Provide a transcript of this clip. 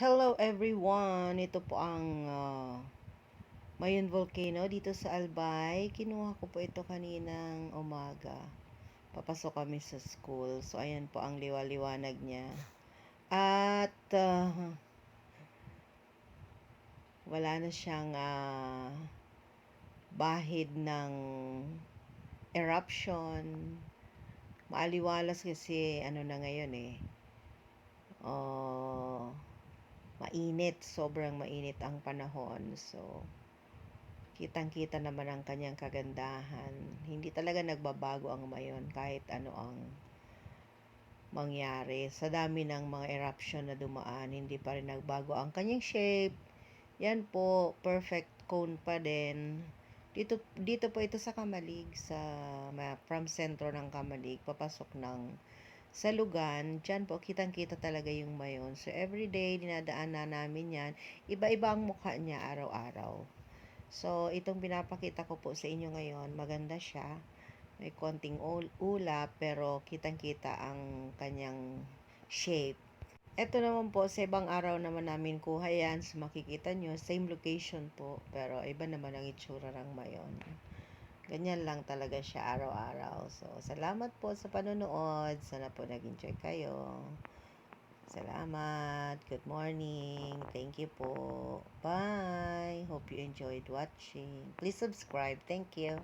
Hello everyone! Ito po ang Mayon Volcano dito sa Albay. Kinuha ko po ito kaninang umaga. Papasok kami sa school. So, ayan po ang liwa-liwanag niya. At wala na siyang bahid ng eruption. Maaliwalas kasi ano na ngayon mainit, sobrang mainit ang panahon. So, kitang-kita naman ang kanyang kagandahan. Hindi talaga nagbabago ang Mayon kahit ano ang mangyari. Sa dami ng mga eruption na dumaan, hindi pa rin nagbago ang kanyang shape. Yan po, perfect cone pa din. Dito po ito sa Kamalig, from sentro ng Kamalig, papasok ng sa Lugan. Diyan po, kitang-kita talaga yung Mayon. So, everyday, dinadaan na namin yan. Iba-iba ang mukha niya araw-araw. So, itong pinapakita ko po sa inyo ngayon, maganda siya. May konting ulap, pero kitang-kita ang kanyang shape. Ito naman po, sa ibang araw naman namin kuha yan. So, makikita nyo, same location po, pero iba naman ang itsura ng Mayon. Ganyan lang talaga siya araw-araw. So, salamat po sa panonood. Sana po nag-enjoy kayo. Salamat. Good morning. Thank you po. Bye. Hope you enjoyed watching. Please subscribe. Thank you.